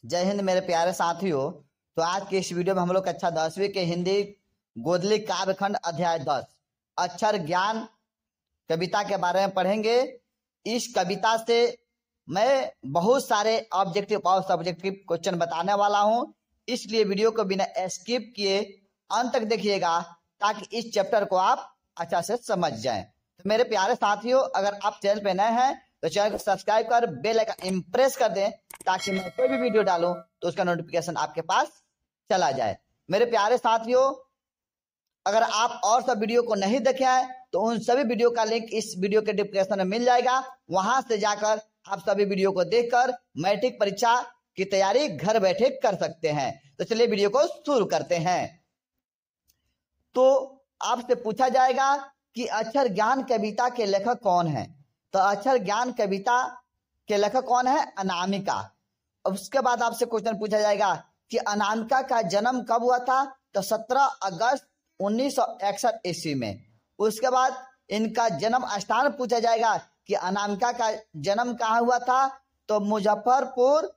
जय हिंद मेरे प्यारे साथियों। तो आज के इस वीडियो में हम लोग कक्षा 10वीं के हिंदी गोदली काव्यखंड अध्याय 10 अक्षर ज्ञान कविता के बारे में पढ़ेंगे। इस कविता से मैं बहुत सारे ऑब्जेक्टिव और सब्जेक्टिव क्वेश्चन बताने वाला हूं, इसलिए वीडियो को बिना स्किप किए अंत तक देखिएगा ताकि इस चैप्टर को आप अच्छा से समझ जाएं। तो मेरे प्यारे साथियों, अगर आप चैनल पे नए हैं तो चैनल को सब्सक्राइब कर बेल आइकन इम्प्रेस कर दें ताकि मैं कोई भी वीडियो डालूं तो उसका नोटिफिकेशन आपके पास चला जाए। मेरे प्यारे साथियों, अगर आप और सब वीडियो को नहीं देखे हैं तो उन सभी वीडियो का लिंक इस वीडियो के डिस्क्रिप्शन में मिल जाएगा। वहां से जाकर आप सभी वीडियो को देखकर मैट्रिक परीक्षा की तैयारी घर बैठे कर सकते हैं। तो चलिए वीडियो को शुरू करते हैं। तो आपसे पूछा जाएगा कि अक्षर ज्ञान कविता के लेखक कौन है। तो अक्षर ज्ञान कविता के लेखक कौन है? अनामिका। उसके बाद आपसे क्वेश्चन पूछा जाएगा कि अनामिका का जन्म कब हुआ था? तो 17 अगस्त 1961 ईस्वी में। उसके बाद इनका जन्म स्थान पूछा जाएगा कि अनामिका का जन्म कहाँ हुआ था? तो मुजफ्फरपुर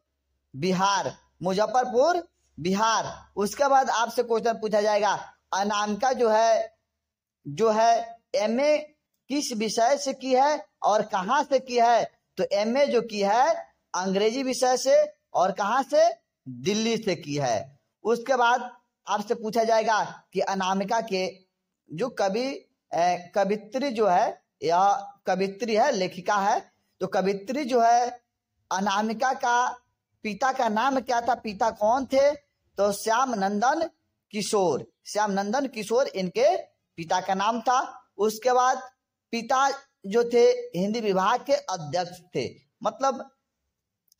बिहार, मुजफ्फरपुर बिहार। उसके बाद आपसे क्वेश्चन पूछा जाएगा अनामिका जो है एमए किस विषय से की है और कहां से की है? तो एमए जो की है अंग्रेजी विषय से और कहां से? दिल्ली से की है। उसके बाद आपसे पूछा जाएगा कि अनामिका के जो कवित्री जो है या कवित्री है, लेखिका है, तो कवित्री जो है अनामिका का पिता का नाम क्या था? पिता कौन थे? तो श्याम नंदन किशोर, श्याम नंदन किशोर इनके पिता का नाम था। उसके बाद पिता जो थे हिंदी विभाग के अध्यक्ष थे, मतलब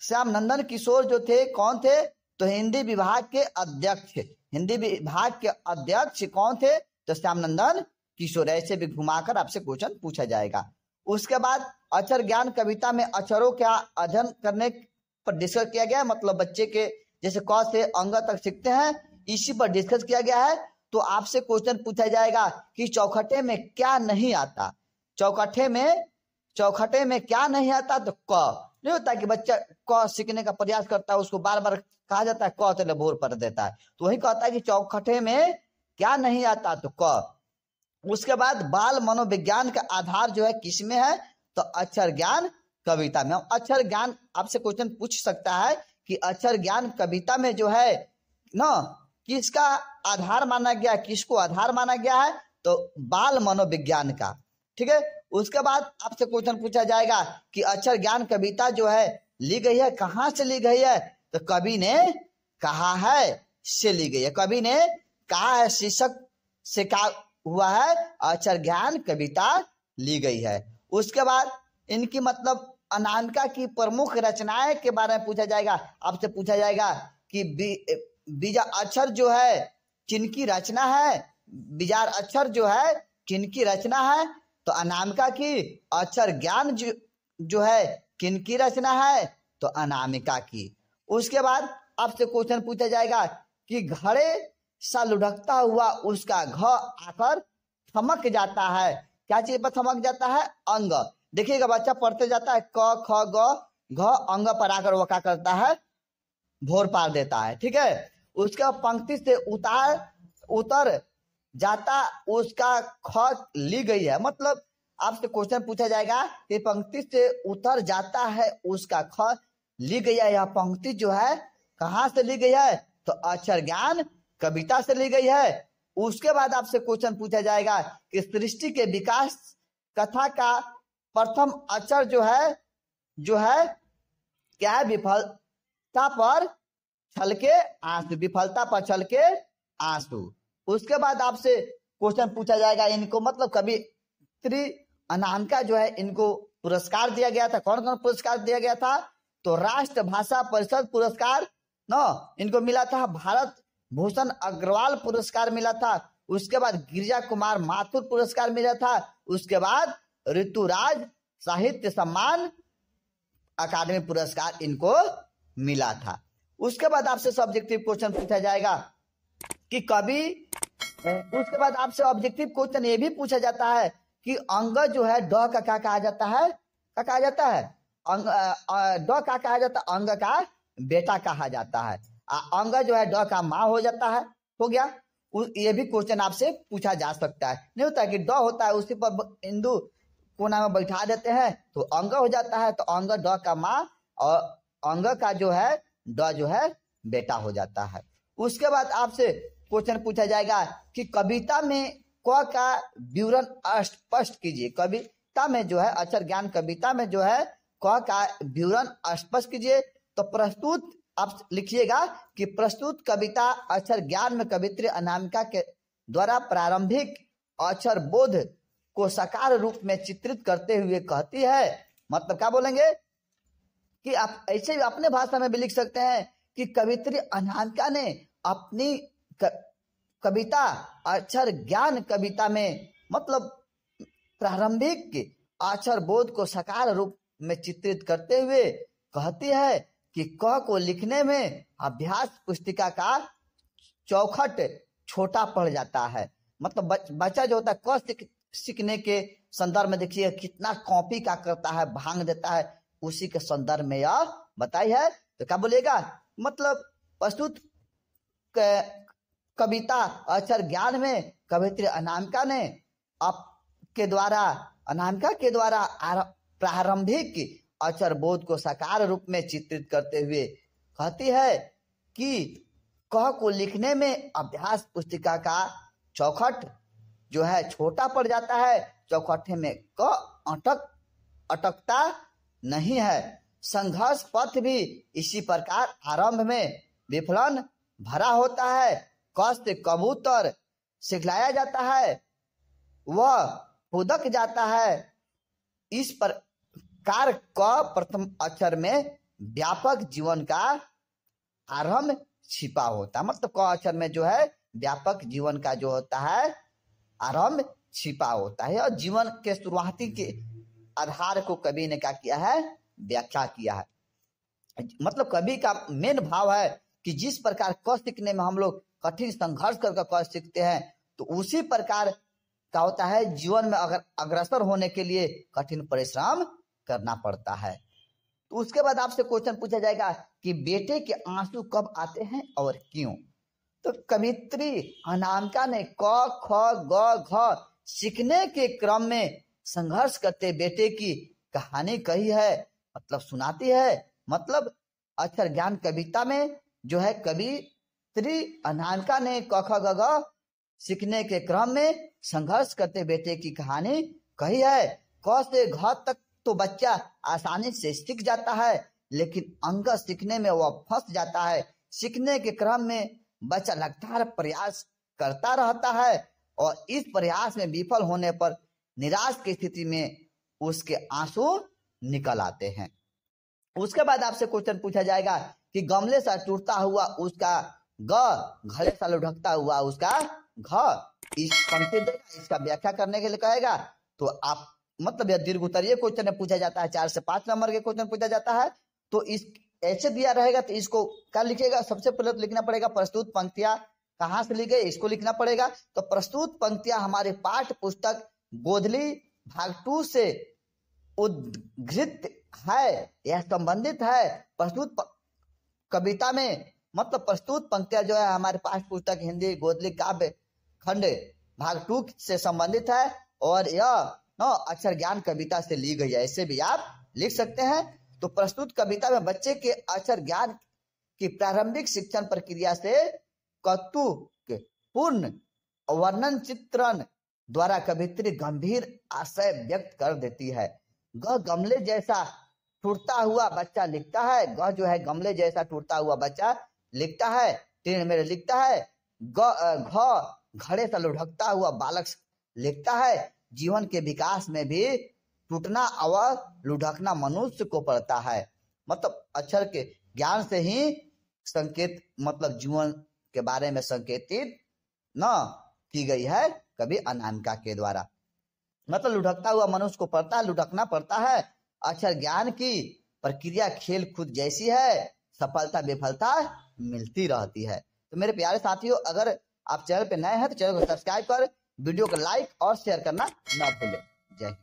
श्याम नंदन किशोर जो थे कौन थे? तो हिंदी विभाग के अध्यक्ष। हिंदी विभाग के अध्यक्ष कौन थे? तो श्याम नंदन किशोर। ऐसे भी घुमाकर आपसे क्वेश्चन पूछा जाएगा। उसके बाद अक्षर ज्ञान कविता में अक्षरों का अध्ययन करने पर डिस्कस किया गया, मतलब बच्चे के जैसे क से अंग तक सीखते हैं, इसी पर डिस्कस किया गया है। तो आपसे क्वेश्चन पूछा जाएगा कि चौखटे में क्या नहीं आता? चौखटे में क्या नहीं आता? तो क नहीं होता कि बच्चा क सीखने का प्रयास करता है, उसको बार बार कहा जाता है क तो बोर कर देता है, तो वही कहता है कि चौखटे में क्या नहीं आता? तो क। उसके बाद बाल मनोविज्ञान का आधार जो है किसमें है? तो अक्षर ज्ञान कविता में। अक्षर ज्ञान आपसे क्वेश्चन पूछ सकता है कि अक्षर ज्ञान कविता में जो है ना किसका आधार माना गया, किसको आधार माना गया है? तो बाल मनोविज्ञान का। ठीक है। उसके बाद आपसे क्वेश्चन पूछा जाएगा कि अक्षर ज्ञान कविता जो है ली गई है कहां से ली गई है? तो कवि ने कहा है से ली गई है। कवि ने कहा है शीर्षक से कहा हुआ है अक्षर ज्ञान कविता ली गई है। उसके बाद इनकी मतलब अनामिका की प्रमुख रचनाएं के बारे में पूछा जाएगा। आपसे पूछा जाएगा कि बीजा अक्षर जो है किनकी रचना है? बीजार अक्षर जो है किनकी रचना है? तो अनामिका की। अक्षर ज्ञान जो है किनकी रचना है? तो अनामिका की। उसके बाद आपसे क्वेश्चन पूछा जाएगा कि घड़े सा लुढ़कता हुआ उसका घ आकर थमक जाता है। क्या चीज पर थमक जाता है? अंग। देखिएगा बच्चा पढ़ते जाता है क ख ग घ, अंग पर आकर वो क्या करता है? भोर पार देता है। ठीक है। उसका पंक्ति से उतर जाता उसका ख ली गई है, मतलब आपसे क्वेश्चन पूछा जाएगा कि पंक्ति से उतर जाता है उसका ख ली गई है। यह पंक्ति जो है कहां से ली गई है? तो अक्षर ज्ञान कविता से ली गई है। उसके बाद आपसे क्वेश्चन पूछा जाएगा कि सृष्टि के विकास कथा का प्रथम अक्षर जो है क्या है? विफलता पर छलके आंसू, विफलता पर छलके आंसू। उसके बाद आपसे क्वेश्चन पूछा जाएगा इनको मतलब कवित्री अनामिका जो है इनको पुरस्कार दिया गया था। कौन कौन पुरस्कार दिया गया था? तो राष्ट्र भाषा परिषद पुरस्कार इनको मिला था। भारत भूषण अग्रवाल पुरस्कार मिला था। उसके बाद गिरिजा कुमार माथुर पुरस्कार मिला था। उसके बाद ऋतुराज साहित्य सम्मान अकादमी पुरस्कार इनको मिला था। उसके बाद आपसे सब्जेक्टिव क्वेश्चन पूछा जाएगा कि कवि। उसके बाद आपसे ऑब्जेक्टिव क्वेश्चन ये भी पूछा जाता है कि अंग जो है ड का क्या कहा जाता है? क्या कहा जाता है? ड का कहा जाता है अंग का बेटा कहा जाता है। अंग जो है ड का माँ हो जाता है, हो गया। ये भी क्वेश्चन आपसे पूछा जा सकता है, नहीं होता है कि ड होता है उसी पर हिंदू कोना में बैठा देते हैं तो अंग हो जाता है, तो अंग ड का माँ और अंग का जो है ड जो है बेटा हो जाता है। उसके बाद आपसे क्वेश्चन पूछा जाएगा कि कविता में क का विवरण स्पष्ट कीजिए। कविता में जो है अक्षर ज्ञान कविता में जो है क का विवरण स्पष्ट कीजिए। तो प्रस्तुत आप लिखिएगा कि प्रस्तुत कविता अक्षर ज्ञान में कवित्री अनामिका के द्वारा प्रारंभिक अक्षर बोध को साकार रूप में चित्रित करते हुए कहती है। मतलब क्या बोलेंगे कि आप ऐसे अपने भाषा में भी लिख सकते हैं कि कवित्री अनामिका ने अपनी कविता अक्षर ज्ञान कविता में मतलब प्रारंभिक अक्षर बोध को साकार रूप में चित्रित करते हुए कहती है कि क को लिखने में अभ्यास पुस्तिका का चौखट छोटा पड़ जाता है। मतलब बच्चा जो होता है क सीखने के संदर्भ में देखिए कितना कॉपी का करता है, भांग देता है, उसी के संदर्भ में यह बताई है। तो क्या बोलेगा, मतलब प्रस्तुत कविता अक्षर ज्ञान में कवित्री अनामिका ने अनामिका के द्वारा प्रारंभिक अक्षर बोध को साकार रूप में चित्रित करते हुए कहती है कि क को लिखने में अभ्यास पुस्तिका का चौखट जो है छोटा पड़ जाता है, चौखटे में क अटकता नहीं है। संघर्ष पथ भी इसी प्रकार आरंभ में विफलन भरा होता है। कष्ट कबूतर सिखलाया जाता है, वह फुदक जाता है। इस प्रकार क प्रथम अक्षर में व्यापक जीवन का आरंभ छिपा होता है। मतलब क अक्षर में जो है व्यापक जीवन का जो होता है आरंभ छिपा होता है और जीवन के शुरुआती के आधार को कवि ने क्या किया है, व्याख्या किया है। मतलब कवि का मेन भाव है कि जिस प्रकार क सीखने में हम लोग कठिन संघर्ष करके क सीखते हैं तो उसी प्रकार का होता है जीवन में अगर अग्रसर होने के लिए कठिन परिश्रम करना पड़ता है। तो उसके बाद आपसे क्वेश्चन पूछा जाएगा कि बेटे के आंसू कब आते हैं और क्यों। तो कवित्री अनामिका ने क ख ग घ सीखने के क्रम में संघर्ष करते बेटे की कहानी कही है, मतलब सुनाती है। मतलब अक्षर ज्ञान कविता में जो है कवित्री अनामिका ने क ख ग घ सीखने के क्रम में संघर्ष करते बेटे की कहानी कही है। क से घ तक तो बच्चा आसानी से सीख जाता है, लेकिन अंक सीखने में वह फंस जाता है। सीखने के क्रम में बच्चा लगातार प्रयास करता रहता है और इस प्रयास में विफल होने पर निराश की स्थिति में उसके आंसू निकल आते हैं। उसके बाद आपसे क्वेश्चन पूछा जाएगा कि गमले से टूटता हुआ उसका ग, घड़े से लुढ़कता हुआ उसका घ। इस पंक्ति देगा, इसका व्याख्या करने के लिए कहेगा। तो आप मतलब यह दीर्घ उत्तरीय क्वेश्चन में पूछा जाता है, 4 से 5 नंबर के क्वेश्चन पूछा जाता है। तो इस ऐसे दिया रहेगा तो इसको क्या लिखिएगा, सबसे पहले तो लिखना पड़ेगा प्रस्तुत पंक्तियां कहाँ से ली गई, इसको लिखना पड़ेगा। तो प्रस्तुत पंक्तियां हमारे पाठ्य पुस्तक गोधली भाग 2 से उद्धृत है, यह संबंधित है। प्रस्तुत कविता में मतलब प्रस्तुत पंक्तियां जो है हमारे पाठ्य पुस्तक हिंदी गोधली काव्य खंड भाग 2 से संबंधित है और यह अक्षर ज्ञान कविता से ली गई है, ऐसे भी आप लिख सकते हैं। तो प्रस्तुत कविता में बच्चे के अक्षर ज्ञान की प्रारंभिक शिक्षण प्रक्रिया से कौतुक पूर्ण वर्णन चित्रण द्वारा कवित्री गंभीर आशय व्यक्त कर देती है। ग गमले जैसा टूटता हुआ बच्चा लिखता है, ग जो है गमले जैसा टूटता हुआ बच्चा लिखता है, टेढ़ मेढ़ लिखता है। घ घड़े से लुढ़कता हुआ बालक लिखता है। जीवन के विकास में भी टूटना और लुढ़कना मनुष्य को पड़ता है। मतलब अक्षर के ज्ञान से ही संकेत मतलब जीवन के बारे में संकेतित न की गई है कवि अनामिका के द्वारा। मतलब लुढ़कता हुआ मनुष्य को पड़ता है, लुढ़कना पड़ता है। अक्षर ज्ञान की प्रक्रिया खेल कूद जैसी है, सफलता विफलता मिलती रहती है। तो मेरे प्यारे साथियों, अगर आप चैनल पे नए हैं तो चैनल को सब्सक्राइब कर वीडियो को लाइक और शेयर करना ना भूलें। जय हिंद।